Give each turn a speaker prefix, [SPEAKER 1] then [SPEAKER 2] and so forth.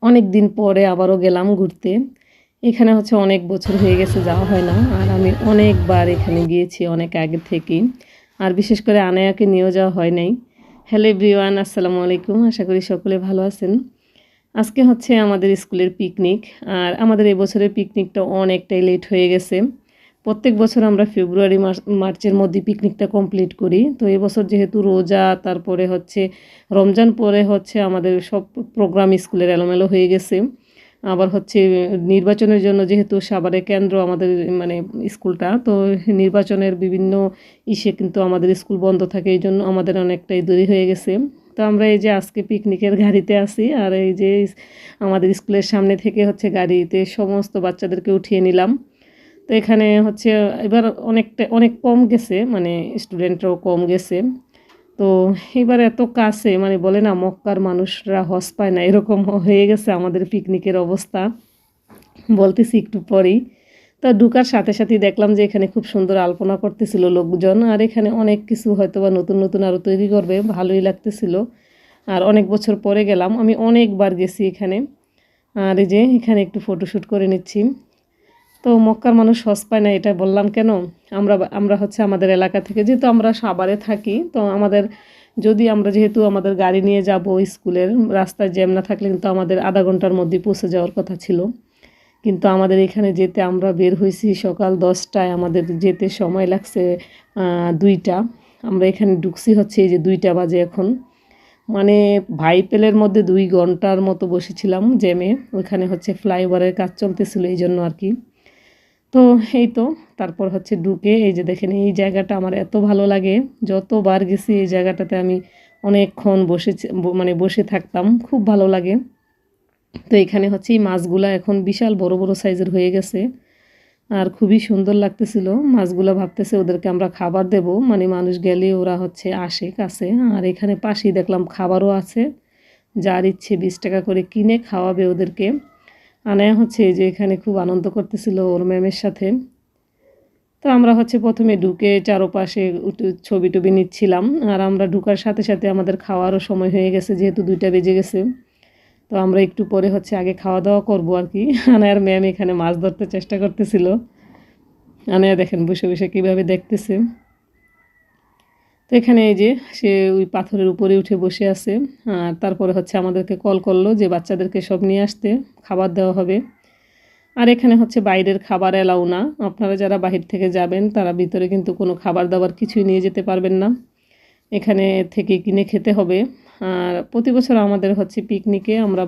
[SPEAKER 1] অনেক দিন পরে আবারও গেলাম ঘুরতে। এখানে হচ্ছে অনেক বছর হয়ে গেছে যাওয়া হয় না। আর আমি অনেকবার এখানে গিয়েছি অনেক আগে থেকেই। আর বিশেষ করে আনায়াকে নিয়েও যাওয়া হয় নাই। হ্যালো এভরিওয়ান, আসসালামু আলাইকুম। আশা করি সকলে ভালো আছেন। আজকে হচ্ছে আমাদের স্কুলের পিকনিক। আর আমাদের এবছরের পিকনিকটা অনেকটাই লেট হয়ে গেছে। প্রত্যেক বছর আমরা ফেব্রুয়ারি মার্চের মধ্যে পিকনিকটা কমপ্লিট করি। তো এবছর যেহেতু রোজা, তারপরে হচ্ছে রমজান পরে হচ্ছে আমাদের সব প্রোগ্রাম স্কুলের এলোমেলো হয়ে গেছে। আবার হচ্ছে নির্বাচনের জন্য যেহেতু সাভারে কেন্দ্র আমাদের মানে স্কুলটা, তো নির্বাচনের বিভিন্ন ইসে কিন্তু আমাদের স্কুল বন্ধ থাকে, এই জন্য আমাদের অনেকটাই দেরি হয়ে গেছে। তো আমরা এই যে আজকে পিকনিকের গাড়িতে আছি, আর এই যে আমাদের স্কুলের সামনে থেকে হচ্ছে গাড়িতে সমস্ত বাচ্চাদেরকে উঠিয়ে নিলাম। তো এখানে হচ্ছে এবার অনেক কম গেছে, মানে স্টুডেন্টরাও কম গেছে। তো এবার এত কাছে, মানে বলে না মক্কার মানুষরা হজ পায় না, এরকম হয়ে গেছে আমাদের পিকনিকের অবস্থা। বলতেছি একটু পরেই। তো ঢুকার সাথে সাথেই দেখলাম যে এখানে খুব সুন্দর আলপনা করতেছিল লোকজন। আর এখানে অনেক কিছু হয়তো বা নতুন নতুন আরও তৈরি করবে, ভালোই লাগতেছিল। আর অনেক বছর পরে গেলাম, আমি অনেকবার গেছি এখানে। আর এই যে এখানে একটু ফটোশ্যুট করে নিচ্ছি। তো মক্কার মানুষ হজ পায় না এটা বললাম কেন, আমরা হচ্ছে আমাদের এলাকা থেকে, যেহেতু আমরা সাভারে থাকি, তো আমরা যেহেতু আমাদের গাড়ি নিয়ে যাব স্কুলের, রাস্তায় জ্যাম না থাকলে কিন্তু আমাদের আধা ঘন্টার মধ্যে পৌঁছে যাওয়ার কথা ছিল। কিন্তু আমাদের এখানে যেতে আমরা বের হয়েছি সকাল 10টায়, আমাদের যেতে সময় লাগছে 2টা। আমরা এখানে ঢুকছি হচ্ছে এই যে 2টা বাজে এখন। মানে ভাইপেলের মধ্যে 2 ঘন্টার মতো বসেছিলাম জ্যামে। ওইখানে হচ্ছে ফ্লাইওভারের কাজ চলতেছিল, এই জন্য আর কি। তো এই তো তারপর হচ্ছে ঢুকে এই যে দেখেন, এই জায়গাটা আমার এত ভালো লাগে। যতবার গেছি এই জায়গাটাতে আমি অনেকক্ষণ মানে বসে থাকতাম, খুব ভালো লাগে। তো এখানে হচ্ছে এই মাছগুলা এখন বিশাল বড় বড় সাইজের হয়ে গেছে। আর খুবই সুন্দর লাগতেছিল মাছগুলা। ভাবতেছে ওদেরকে আমরা খাবার দেব, মানে মানুষ গেলে ওরা হচ্ছে আসে কাছে। আর এখানে পাশেই দেখলাম খাবারও আছে, যার ইচ্ছে 20 টাকা করে কিনে খাওয়াবে ওদেরকে। আনায়া হচ্ছে এই যে এখানে খুব আনন্দ করতেছিল ওর ম্যামের সাথে। তো আমরা হচ্ছে প্রথমে ঢুকে চারপাশে ছবি টবি নিচ্ছিলাম। আর আমরা ঢুকার সাথে সাথে আমাদের খাওয়ারও সময় হয়ে গেছে, যেহেতু 2টা বেজে গেছে। তো আমরা একটু পরে হচ্ছে আগে খাওয়া দাওয়া করবো আর কি। আনায়ার ম্যাম এখানে মাছ ধরতে চেষ্টা করতেছিল। আনায়া দেখেন বসে বসে কীভাবে দেখতেছে। তো এখানে এই যে সে ওই পাথরের উপরে উঠে বসে আছে। আর তারপরে হচ্ছে আমাদেরকে কল করলো যে বাচ্চাদেরকে সব নিয়ে আসতে, খাবার দেওয়া হবে। আর এখানে হচ্ছে বাইরের খাবার এলাও না, আপনারা যারা বাহির থেকে যাবেন তারা ভিতরে কিন্তু কোনো খাবার দাবার কিছুই নিয়ে যেতে পারবেন না, এখানে থেকে কিনে খেতে হবে। আর প্রতি বছর আমাদের হচ্ছে পিকনিকে আমরা